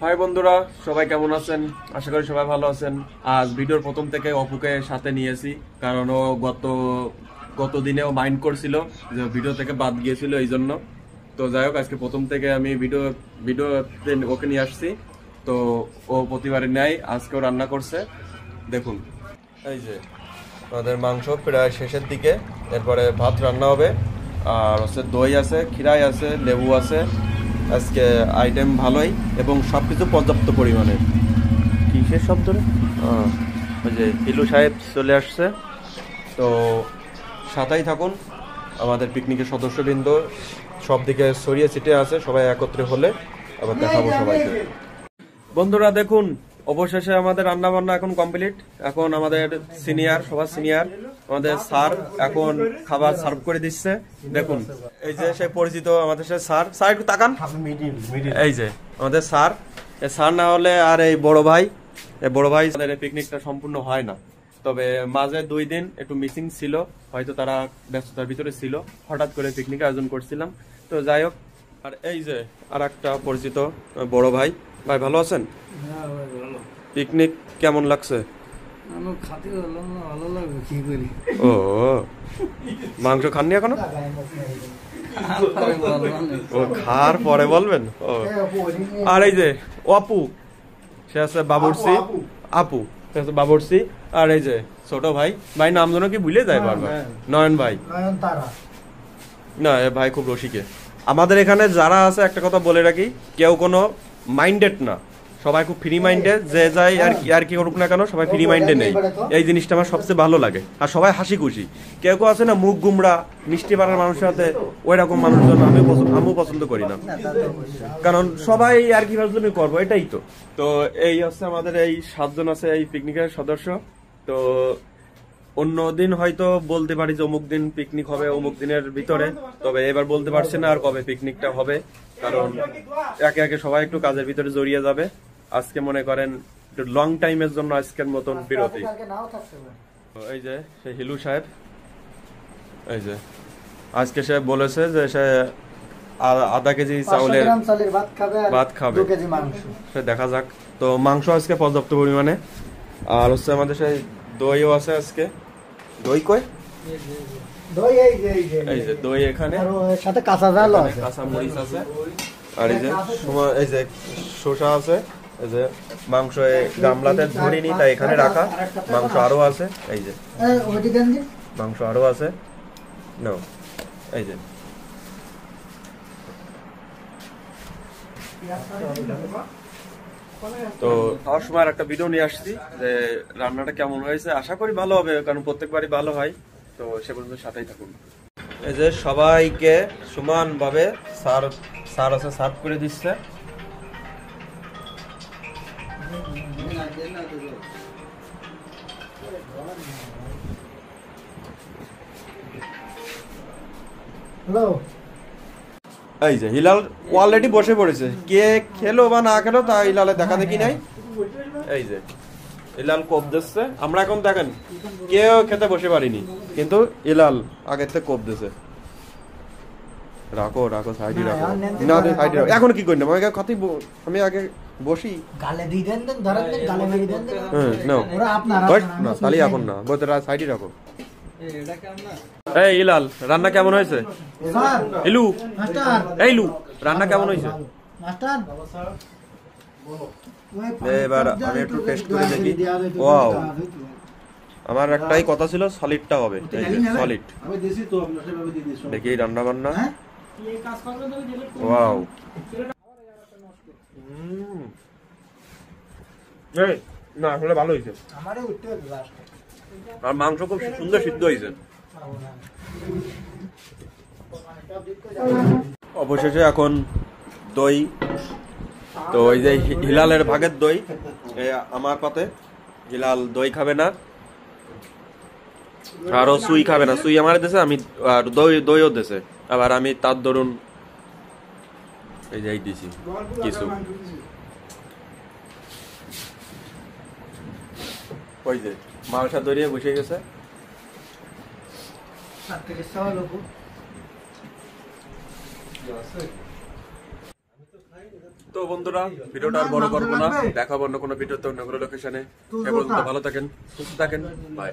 High বন্ধুরা, সবাই কেমন আছেন? আশা করি সবাই ভালো আছেন। আজ ভিডিওর প্রথম থেকে অপুকে সাথে নিয়েছি, কারণ ও গত দিনেও মাইন্ড করছিল যে ভিডিও থেকে বাদ গিয়েছিল, এই জন্য। তো যাই হোক, আজকে প্রথম থেকে আমি ভিডিওতে ওকে নিয়ে আসছি। তো ও প্রতিবারের ন্যায় আজকেও রান্না করছে। দেখুন, এই যে আমাদের মাংস প্রায় শেষের দিকে, এরপরে ভাত রান্না হবে, আর হচ্ছে দই আছে, খিরাই আছে, লেবু আছে। আজকে আইটেম ভালোই এবং সব কিছু পর্যাপ্ত পরিমাণে। কিসের শব্দ রে? ওই যে হিলু সাহেব চলে আসছে। তো সাথেই থাকুন। আমাদের পিকনিকের সদস্যবৃন্দ সব দিকে ছড়িয়ে ছিটিয়ে আছে, সবাই একত্রে হলে আবার দেখাবো সবাইকে। বন্ধুরা দেখুন, অবশেষে আমাদের রান্না বান্না এখন কমপ্লিট। এখন আমাদের সবার সিনিয়র আমাদের স্যার এখন খাবার সার্ভ করে দিচ্ছে। দেখুন, এই যে সে পরিচিত আমাদের স্যার একটু তাকান। এই যে আমাদের স্যার না হলে আর এই বড় ভাই আমাদের পিকনিকটা সম্পূর্ণ হয় না। তবে মাঝে 2 দিন একটু মিসিং ছিল, হয়তো তারা ব্যস্ততার ভিতরে ছিল। হঠাৎ করে পিকনিক আয়োজন করছিলাম। তো যাই হোক, আর এই যে আর একটা পরিচিত বড় ভাই ভালো আছেন? পিকনিক কেমন লাগছে? ও, মাংস খাননি এখনো? ও, খাওয়ার পরে বলবেন। ও, আর এই যে আপু, সে আছে বাবুর্চি। আপু সে আছে বাবুর্চি। আর এই যে ছোট ভাই নাম যেন কি ভুলে যায় বারবার, নয়ন ভাই। না, এ ভাই খুব রসিকে। আমাদের এখানে যারা আছে, একটা কথা বলে রাখি, কেউ কোনো মাইন্ডেড না, সবাই খুব ফ্রি মাইন্ডে। যে যাই আর কি করুক না কেন, সবাই ফ্রি মাইন্ডে নেই। এই জিনিসটা আমার সবচেয়ে ভালো লাগে। আর সবাই হাসি খুশি। কেউ আছে না মুখ গুমরা, মিষ্টি পাড়ার মানুষের সাথে, ওই রকম মানুষজন আমিও পছন্দ করি না। কারণ সবাই আর কি ভাবলে করবো, এটাই তো। তো এই হচ্ছে আমাদের এই 7 জন আছে এই পিকনিকের সদস্য। তো অন্য দিন হয়তো বলতে পারি যে অমুক দিন পিকনিক হবে, অমুক দিনের ভিতরে। তবে এবার বলতে পারছি না আর কবে পিকনিকটা হবে, কারণ একে একে সবাই একটু কাজের ভিতরে জড়িয়ে যাবে। আজকে মনে করেন একটু লং টাইমের জন্য আজকের মতন বিরতি। এই যে সে হিলু সাহেব, এই যে আজকে সে বলেছে যে সে আধা কেজি চাউলের ভাত খাবে। সে দেখা যাক। তো মাংস আজকে পর্যাপ্ত পরিমাণে, আর হচ্ছে আমাদের সেই দইও আছে আজকে। দই কই? এই যে দই এখানে, সাথে কাঁচা মরিচ আছে, আর এই যে শসা আছে। এই যে মাংস গামলাতে ধরিনি, তাই এখানে রাখা। মাংস আরো আছে, এই যে মাংস আরো আছে। নাও, এই যে তো খাওয়ার সময় একটা ভিডিও নিয়ে আসছি যে রান্নাটা কেমন হয়েছে। আশা করি ভালো হবে, কারণ প্রত্যেকবারই ভালো হয়। তো সে পর্যন্ত সাথেই থাকুন। এই যে সবাইকে সমান ভাবে সার্ভ করে দিচ্ছে। এই যে হিলাল অলরেডি বসে পড়েছে। কে খেলো বা না খেলো তা হিলালে দেখা দেখি নাই। এই যে ইলাল কোপ দিচ্ছে। আমরা এখন দেখেন কেউ খেতে বসে পারিনি, কিন্তু ইলাল আগের থেকে কোপ দিচ্ছে। রাখো সাইডে রাখো। না, সাইডে রাখো। এখন কি করি না, আমি আগে বসি। গালে দিয়ে দেন, ধরেন গালে মেরে দেন। নাও, না তাহলে এখন না, বলতে সাইডে রাখো। এই ইলাল, রান্না কেমন হয়েছে? ইলু, ইলু, রান্না কেমন হয়েছে? এবার আমি একটু টেস্ট করে দেখি। ওয়াও, আমার একটাই কথা ছিল, সলিডটা হবে। এই যে সলিড। দেখি রান্না বান্না। ওয়াও, না আসলে ভালো হয়েছে। আর মাংস খুব সুন্দর সিদ্ধ হয়েছে। অবশেষে এখন দই। তো এই যে হিলালের ভাগের দই আমার পাতে। হিলাল দই খাবে না, আরো সুই খাবে না। সুই আমার দেশে, আমি আর দইও দেশে। আবার আমি তার ধরুন এই যে দিছি কিছু। ওই যে মালসা দড়িয়ে বসে গেছে। তো বন্ধুরা ভিডিওটা আর বড় করবো না, দেখাবো অন্য কোনো ভিডিওতে অন্য কোনো লোকেশনে। এ পর্যন্ত ভালো থাকেন, সুস্থ থাকেন, বাই।